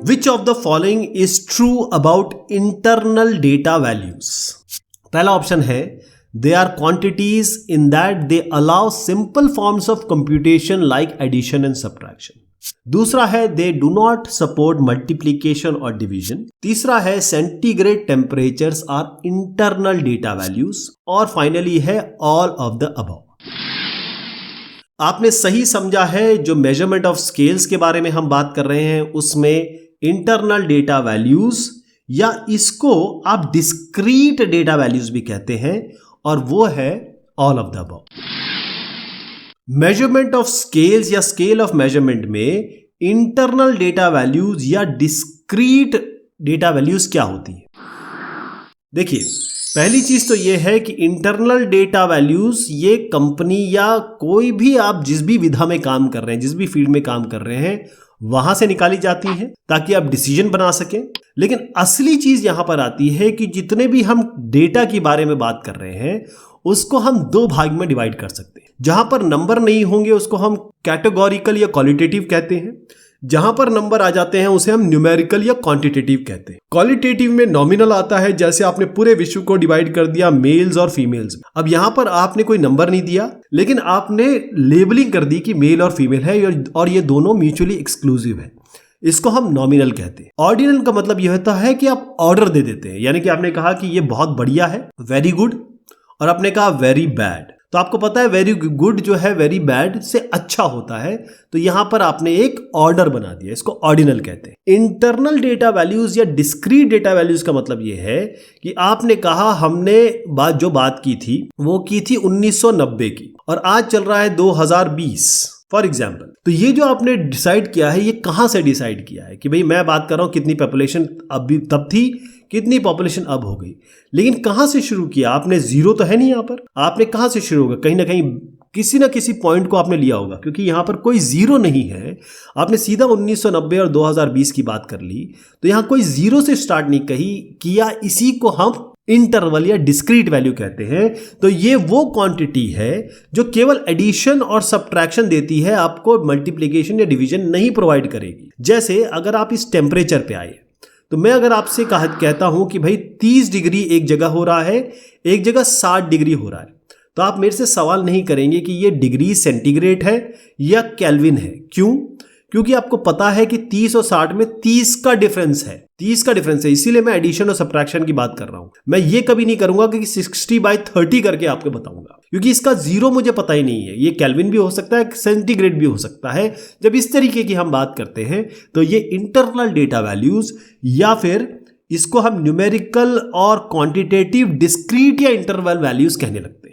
Which of the following is true about internal data values? पहला option है they are quantities in that they allow simple forms of computation like addition and subtraction. दूसरा है they do not support multiplication और division. तीसरा है centigrade temperatures are internal data values. और finally है all of the above. आपने सही समझा है। जो मेजरमेंट ऑफ स्केल्स के बारे में हम बात कर रहे हैं उसमें इंटरनल डेटा वैल्यूज या इसको आप डिस्क्रीट डेटा वैल्यूज भी कहते हैं और वो है all of the above. Measurement of scales या स्केल ऑफ मेजरमेंट में इंटरनल डेटा वैल्यूज या डिस्क्रीट डेटा वैल्यूज क्या होती है? देखिए, पहली चीज तो यह है कि इंटरनल डेटा वैल्यूज ये कंपनी या कोई भी आप जिस भी विधा में काम कर रहे हैं, जिस भी फील्ड में काम कर रहे हैं, वहां से निकाली जाती हैं ताकि आप डिसीजन बना सकें। लेकिन असली चीज यहां पर आती है कि जितने भी हम डेटा के बारे में बात कर रहे हैं उसको हम दो भाग में डिवाइड कर सकते हैं। जहां पर नंबर नहीं होंगे उसको हम कैटेगोरिकल या क्वालिटेटिव कहते हैं। जहां पर नंबर आ जाते हैं उसे हम न्यूमेरिकल या क्वांटिटेटिव कहते हैं। क्वालिटेटिव में नॉमिनल आता है, जैसे आपने पूरे विश्व को डिवाइड कर दिया मेल्स और फीमेल्स। अब यहां पर आपने कोई नंबर नहीं दिया लेकिन आपने लेबलिंग कर दी कि मेल और फीमेल है और ये दोनों म्यूचुअली एक्सक्लूसिव है। इसको हम नॉमिनल कहते हैं। ऑर्डिनल का मतलब यह होता है कि आप ऑर्डर दे देते हैं, यानी कि आपने कहा कि ये बहुत बढ़िया है, वेरी गुड, और आपने कहा वेरी बैड। तो आपको पता है वेरी गुड जो है वेरी बैड से अच्छा होता है, तो यहां पर आपने एक ऑर्डर बना दिया, इसको ऑर्डिनल कहते हैं। इंटरनल डेटा वैल्यूज या डिस्क्रीट डेटा वैल्यूज का मतलब यह है कि आपने कहा हमने जो बात की थी वो की थी 1990 की और आज चल रहा है 2020 फॉर एग्जाम्पल। तो ये जो आपने डिसाइड किया है ये कहां से डिसाइड किया है कि भाई मैं बात कर रहा हूं कितनी पॉपुलेशन अभी तब थी, कितनी पॉपुलेशन अब हो गई, लेकिन कहां से शुरू किया? आपने जीरो तो है नहीं यहां पर, आपने कहां से शुरू होगा? कहीं ना कहीं किसी ना किसी पॉइंट को आपने लिया होगा, क्योंकि यहां पर कोई जीरो नहीं है। आपने सीधा 1990 और 2020 की बात कर ली, तो यहां कोई जीरो से स्टार्ट नहीं किया। इसी को हम इंटरवल या डिस्क्रीट वैल्यू कहते हैं। तो ये वो क्वांटिटी है जो केवल एडिशन और सब्ट्रैक्शन देती है, आपको मल्टीप्लिकेशन या डिवीजन नहीं प्रोवाइड करेगी। जैसे अगर आप इस टेम्परेचर पे आए तो मैं अगर आपसे कहता हूं कि भाई 30 डिग्री एक जगह हो रहा है, एक जगह 60 डिग्री हो रहा है, तो आप मेरे से सवाल नहीं करेंगे कि ये डिग्री सेंटीग्रेड है या केल्विन है। क्यों? क्योंकि आपको पता है कि 30 और 60 में 30 का डिफरेंस है, 30 का डिफरेंस है। इसीलिए मैं एडिशन और सब्ट्रैक्शन की बात कर रहा हूं। मैं ये कभी नहीं करूंगा कि 60/30 करके आपको बताऊंगा, क्योंकि इसका जीरो मुझे पता ही नहीं है। ये केल्विन भी हो सकता है, सेंटीग्रेड भी हो सकता है। जब इस तरीके की हम बात करते हैं तो ये इंटरनल डेटा वैल्यूज या फिर इसको हम न्यूमेरिकल और क्वांटिटेटिव डिस्क्रीट या इंटरवल वैल्यूज कहने लगते हैं।